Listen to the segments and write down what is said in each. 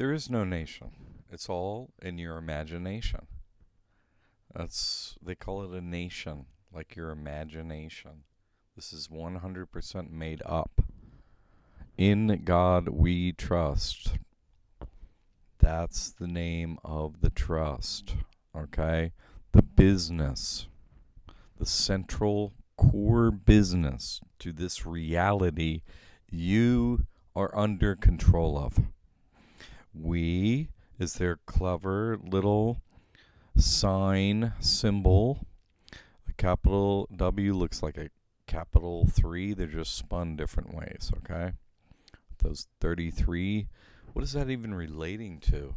There is no nation. It's all in your imagination. They call it a nation, like your imagination. This is 100% made up. In God we trust. That's the name of the trust. Okay? The business, the central core business to this reality you are under control of. We is their clever little sign symbol. A capital W looks like a capital 3. They're just spun different ways, okay? Those 33, what is that even relating to?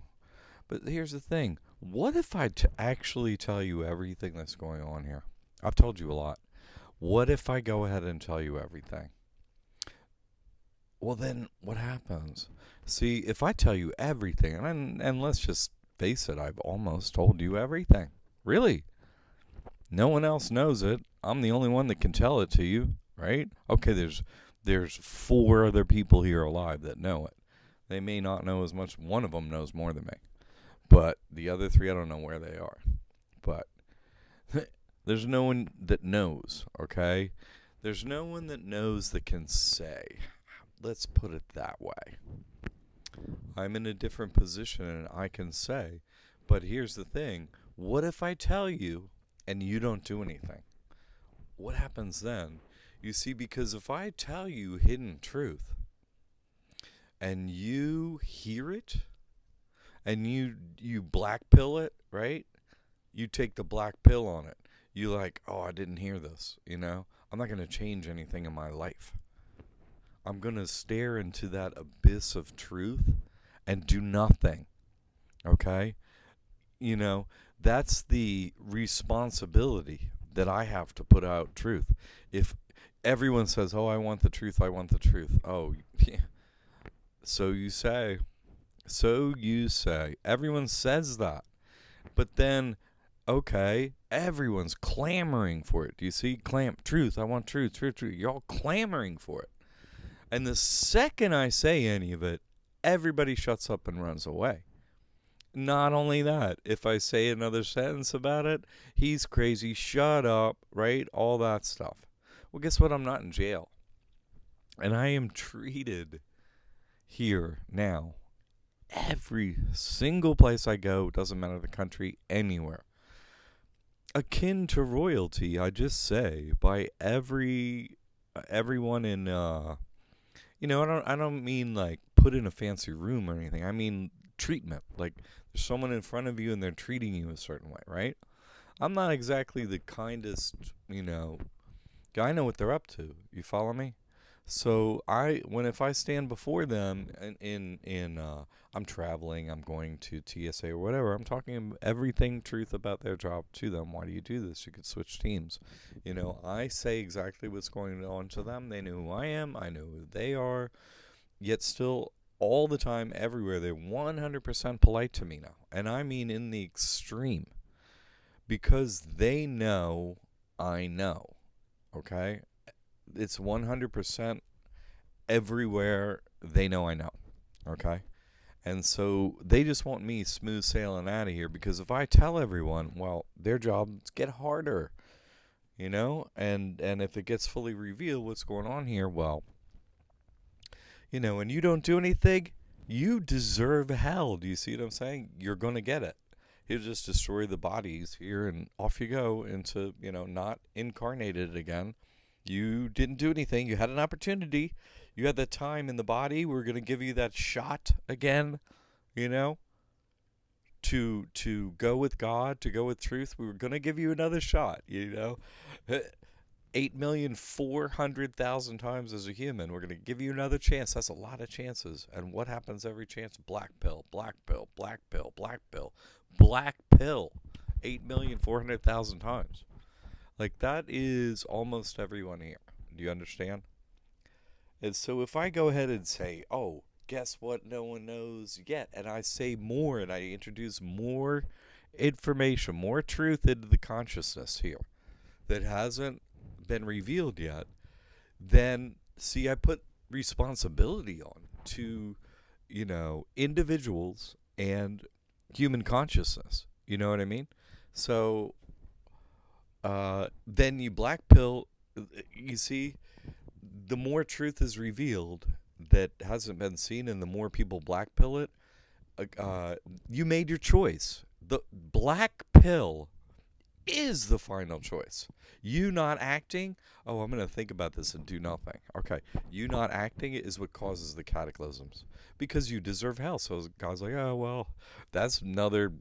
But here's the thing. What if I actually tell you everything that's going on here? I've told you a lot. What if I go ahead and tell you everything? Well, then what happens? See, if I tell you everything, and let's just face it, I've almost told you everything. Really. No one else knows it. I'm the only one that can tell it to you, right? Okay, there's 4 other people here alive that know it. They may not know as much. One of them knows more than me. But the other 3, I don't know where they are. But there's no one that knows, okay? There's no one that knows that can say. Let's put it that way. I'm in a different position and I can say. But here's the thing. What if I tell you and you don't do anything? What happens then? You see, because if I tell you hidden truth and you hear it and you black pill it, right? You take the black pill on it. You like, oh, I didn't hear this, you know? I'm not going to change anything in my life. I'm going to stare into that abyss of truth and do nothing, okay? You know, that's the responsibility that I have to put out truth. If everyone says, oh, I want the truth, I want the truth. Oh, yeah. So you say. So you say. Everyone says that. But then, okay, everyone's clamoring for it. Do you see? Truth, I want truth, truth, truth. You're all clamoring for it. And the second I say any of it, everybody shuts up and runs away. Not only that, if I say another sentence about it, he's crazy, shut up, right? All that stuff. Well, guess what? I'm not in jail. And I am treated here now. Every single place I go, doesn't matter the country, anywhere. Akin to royalty, I just say, by everyone in, I don't mean like put in a fancy room or anything. I mean treatment. Like there's someone in front of you and they're treating you a certain way, right? I'm not exactly the kindest, guy. I know what they're up to. You follow me? So if I stand before them I'm traveling, I'm going to TSA or whatever, I'm talking everything truth about their job to them. Why do you do this? You could switch teams. I say exactly what's going on to them. They know who I am. I know who they are. Yet still, all the time, everywhere, they're 100% polite to me now. And I mean in the extreme. Because they know I know. Okay? It's 100% everywhere they know I know. Okay? And so they just want me smooth sailing out of here, because if I tell everyone, well, their jobs get harder, and if it gets fully revealed what's going on here, well, and you don't do anything, you deserve hell. Do you see what I'm saying? You're going to get it. He'll just destroy the bodies here and off you go into, not incarnated again. You didn't do anything. You had an opportunity. You had the time in the body. We're going to give you that shot again, to go with God, to go with truth. We were going to give you another shot, 8,400,000 times as a human. We're going to give you another chance. That's a lot of chances. And what happens every chance? Black pill, black pill, black pill, black pill, black pill. 8,400,000 times. Like, that is almost everyone here. Do you understand? And so if I go ahead and say, oh, guess what? No one knows yet. And I say more and I introduce more information, more truth into the consciousness here that hasn't been revealed yet, then, see, I put responsibility on to, individuals and human consciousness. You know what I mean? So then you black pill. You see, the more truth is revealed that hasn't been seen, and the more people black pill it, you made your choice. The black pill is the final choice. You not acting, oh, I'm going to think about this and do nothing. Okay, you not acting is what causes the cataclysms because you deserve hell. So God's like, oh, well, that's another,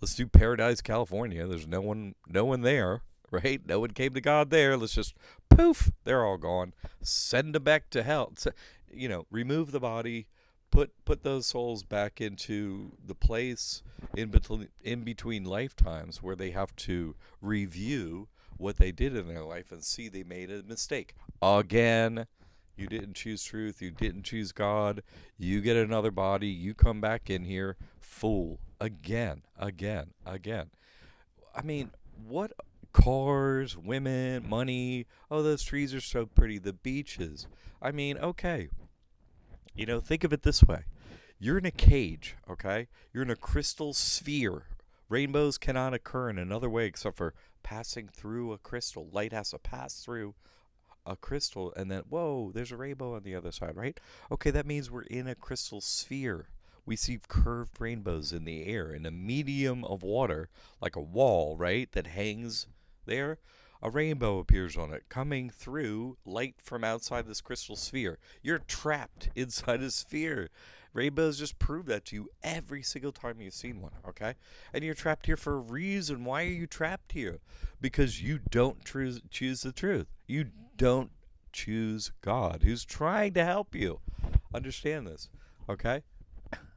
let's do Paradise, California. There's no one there, right? No one came to God there. Let's just poof, they're all gone. Send them back to hell. Remove the body, put those souls back into the place in between lifetimes where they have to review what they did in their life and see they made a mistake again. You didn't choose truth. You didn't choose God. You get another body. You come back in here, fool. Again. I mean, what? Cars, women, money. Oh, those trees are so pretty. The beaches. I mean, okay. Think of it this way. You're in a cage, okay? You're in a crystal sphere. Rainbows cannot occur in another way except for passing through a crystal. Light has to pass through a crystal, and then, whoa, there's a rainbow on the other side, right? Okay, that means we're in a crystal sphere. We see curved rainbows in the air in a medium of water, like a wall, right, that hangs there. A rainbow appears on it, coming through light from outside this crystal sphere. You're trapped inside a sphere. Rainbows just prove that to you every single time you've seen one, okay? And you're trapped here for a reason. Why are you trapped here? Because you don't choose the truth. You don't choose God, who's trying to help you. Understand this, okay?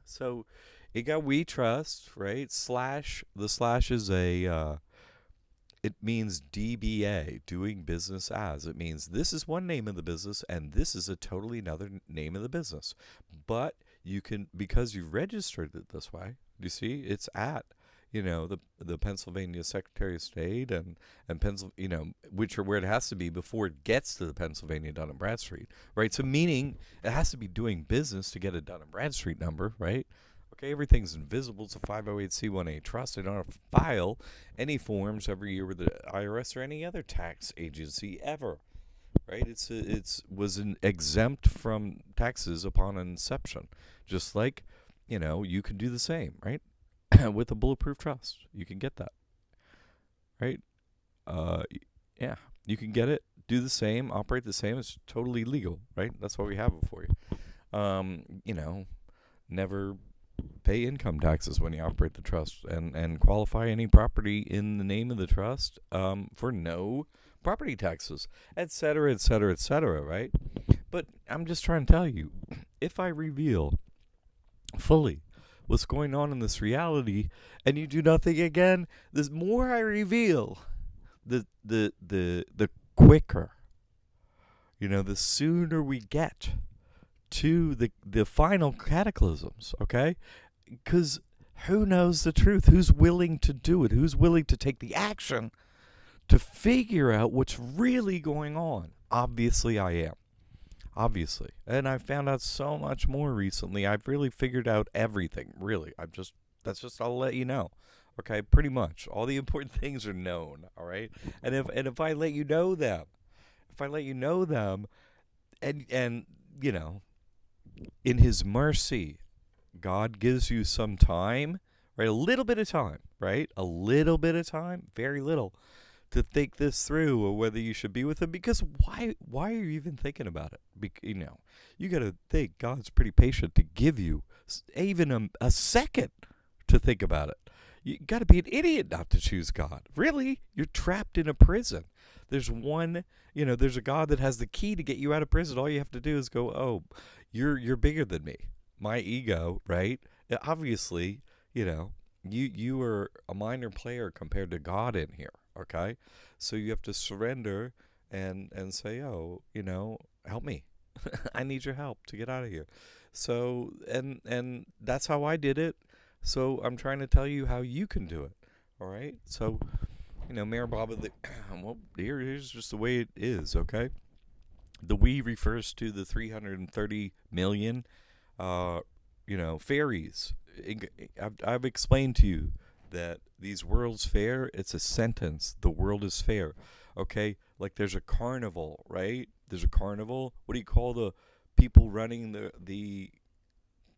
So it got we trust, right? The slash is it means DBA, doing business as. It means this is one name of the business and this is a totally another name of the business. But you can, because you've registered it this way, you see, it's at, the Pennsylvania Secretary of State and Pennsylvania, which are where it has to be before it gets to the Pennsylvania Dun & Bradstreet, right? So meaning it has to be doing business to get a Dun & Bradstreet number, right? Okay, everything's invisible. It's a 508c1a trust. They don't have to file any forms every year with the IRS or any other tax agency ever, right? Was exempt from taxes upon inception, just like you can do the same, right? With a bulletproof trust, you can get that, right? Yeah, you can get it, do the same, operate the same. It's totally legal, right? That's why we have it for you. Never pay income taxes when you operate the trust and qualify any property in the name of the trust for no property taxes, etc., etc., etc., right? But I'm just trying to tell you, if I reveal fully what's going on in this reality and you do nothing again, the more I reveal, the quicker, the sooner we get to the final cataclysms, okay? Because who knows the truth? Who's willing to do it? Who's willing to take the action to figure out what's really going on? Obviously, I am. Obviously. And I found out so much more recently. I've really figured out everything, really. I'll let you know. Okay, pretty much. All the important things are known, all right? And if I let you know them, and in his mercy, God gives you some time, right? A little bit of time, right? A little bit of time, very little, to think this through or whether you should be with him. Because why are you even thinking about it? You got to think God's pretty patient to give you even a second to think about it. You got to be an idiot not to choose God. Really? You're trapped in a prison. There's there's a God that has the key to get you out of prison. All you have to do is go, oh, you're bigger than me. My ego, right? Obviously, you are a minor player compared to God in here, okay? So you have to surrender and say, oh, help me. I need your help to get out of here. So, and that's how I did it. So I'm trying to tell you how you can do it, all right? So, Mayor Baba, well, here's just the way it is, okay? The we refers to the 330 million uh, fairies. I've explained to you that these world's fair, it's a sentence. The world is fair. Okay? Like there's a carnival, right? There's a carnival. What do you call the people running the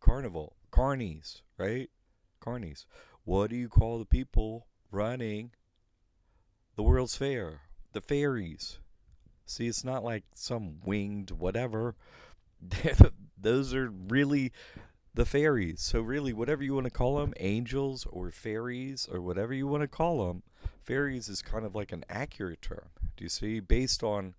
carnival? Carnies, right? Carnies. What do you call the people running the world's fair? The fairies. See, it's not like some winged whatever. Those are really the fairies. So really, whatever you want to call them, angels or fairies or whatever you want to call them, fairies is kind of like an accurate term. Do you see? Based on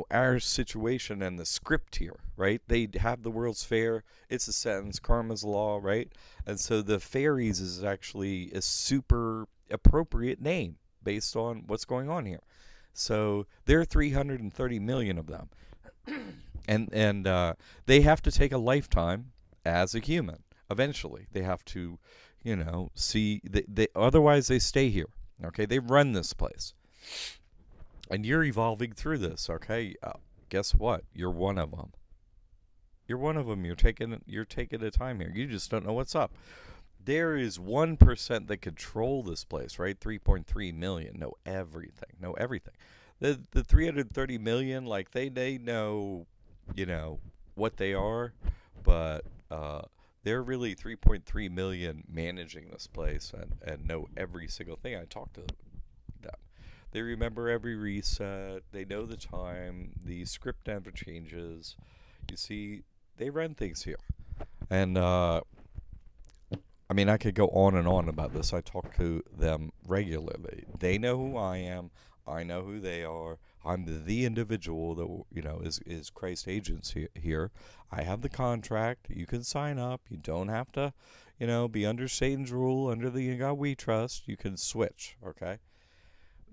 our situation and the script here, right? They have the World's Fair. It's a sentence. Karma's law, right? And so the fairies is actually a super appropriate name based on what's going on here. So there are 330 million of them, and they have to take a lifetime as a human. Eventually, they have to, see they otherwise they stay here. Okay, they run this place, and you're evolving through this. Okay, guess what? You're one of them. You're one of them. You're taking a time here. You just don't know what's up. There is 1% that control this place, right? 3.3 million know everything. Know everything. The 330 million, like they know, what they are, but they're really 3.3 million managing this place and know every single thing. I talk to them. They remember every reset. They know the time. The script never changes. You see, they run things here. And I mean, I could go on and on about this. I talk to them regularly. They know who I am. I know who they are. I'm the individual that is Christ agents here. I have the contract. You can sign up. You don't have to, be under Satan's rule, under the God we trust. You can switch. Okay.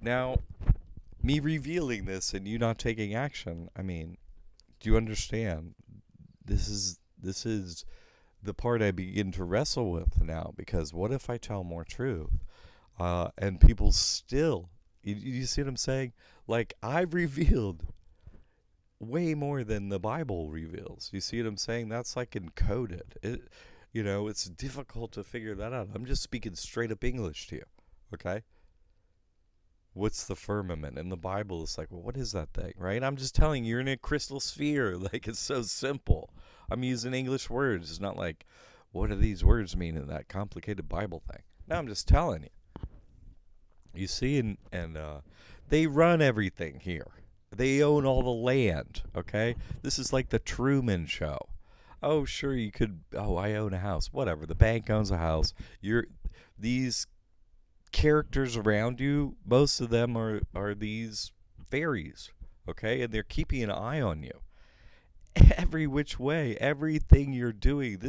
Now, me revealing this and you not taking action. I mean, do you understand? This is the part I begin to wrestle with now, because what if I tell more truth and people still, you see what I'm saying? Like, I've revealed way more than the Bible reveals. You see what I'm saying? That's like encoded. It's difficult to figure that out. I'm just speaking straight up English to you, okay? What's the firmament? In the Bible, it's like, well, what is that thing, right? I'm just telling you, you're in a crystal sphere. Like, it's so simple. I'm using English words. It's not like, what do these words mean in that complicated Bible thing? No, I'm just telling you. You see, and they run everything here. They own all the land, okay? This is like the Truman Show. Oh, sure, you could, I own a house. Whatever, the bank owns a house. These characters around you, most of them are these fairies, okay? And they're keeping an eye on you. Every which way, everything you're doing,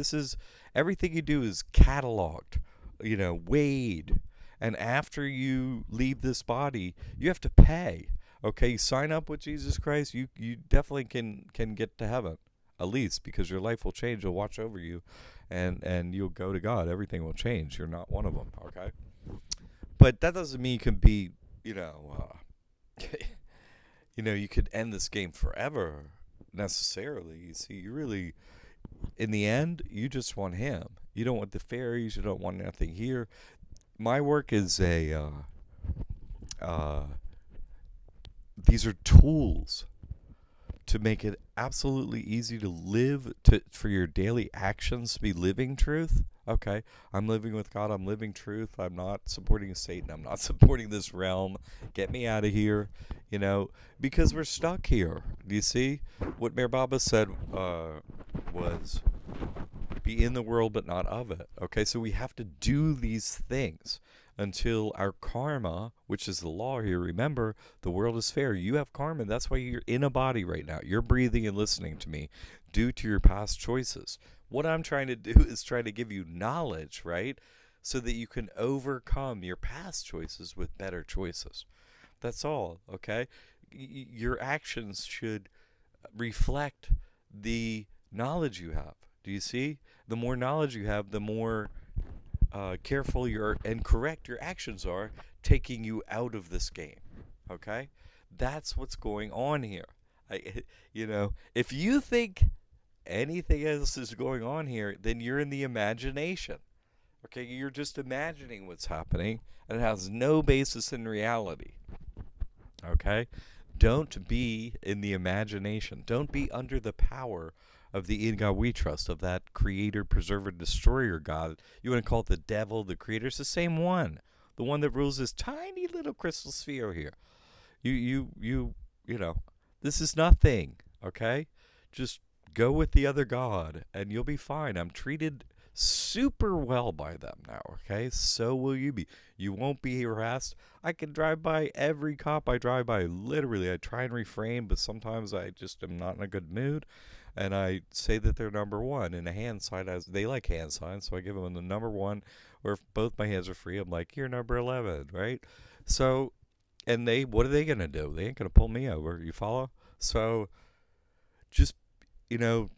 everything you do is cataloged, weighed. And after you leave this body, you have to pay. Okay, you sign up with Jesus Christ, you definitely can get to heaven, at least, because your life will change. He'll watch over you, and you'll go to God. Everything will change. You're not one of them, okay? But that doesn't mean you can be, you could end this game forever, necessarily. You see, you really, in the end, you just want him. You don't want the fairies. You don't want nothing here. My work is these are tools to make it absolutely easy to live, for your daily actions to be living truth. Okay, I'm living with God. I'm living truth. I'm not supporting Satan. I'm not supporting this realm. Get me out of here, because we're stuck here. Do you see? What Mayor Baba said was, be in the world but not of it. Okay, so we have to do these things until our karma, which is the law here. Remember, the world is fair. You have karma. That's why you're in a body right now. You're breathing and listening to me due to your past choices. What I'm trying to do is try to give you knowledge, right? So that you can overcome your past choices with better choices. That's all, okay? Your actions should reflect the knowledge you have. Do you see? The more knowledge you have, the more careful and correct your actions are, taking you out of this game. Okay? That's what's going on here. If you think anything else is going on here, then you're in the imagination. Okay, you're just imagining what's happening, and it has no basis in reality. Okay? Don't be in the imagination. Don't be under the power of the in God we trust, of that creator, preserver, destroyer God. You want to call it the devil, the creator, it's the same one. The one that rules this tiny little crystal sphere here. You know, this is nothing, okay? Just go with the other God and you'll be fine. I'm treated super well by them now, okay? So will you be. You won't be harassed. I can drive by every cop I drive by. Literally, I try and refrain, but sometimes I just am not in a good mood. And I say that they're number one. And a hand sign, they like hand signs, so I give them the number one. Or if both my hands are free, I'm like, you're number 11, right? So, and what are they going to do? They ain't going to pull me over. You follow? So, just, you know,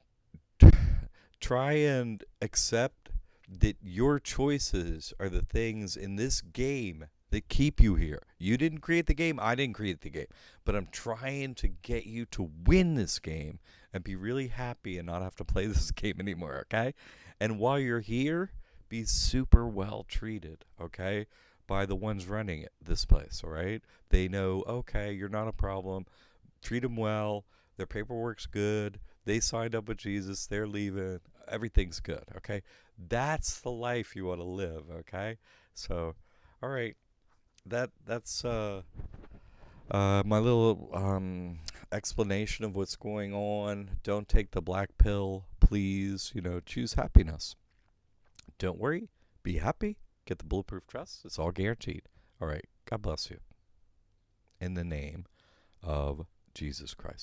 try and accept that your choices are the things in this game that keep you here. You didn't create the game. I didn't create the game. But I'm trying to get you to win this game and be really happy and not have to play this game anymore, okay? And while you're here, be super well treated, okay, by the ones running this place, all right? They know, okay, you're not a problem. Treat them well. Their paperwork's good. They signed up with Jesus. They're leaving. Everything's good, okay? That's the life you want to live, okay? So, all right. That's my little explanation of what's going on. Don't take the black pill, please. Choose happiness. Don't worry. Be happy. Get the bulletproof trust. It's all guaranteed. All right. God bless you. In the name of Jesus Christ.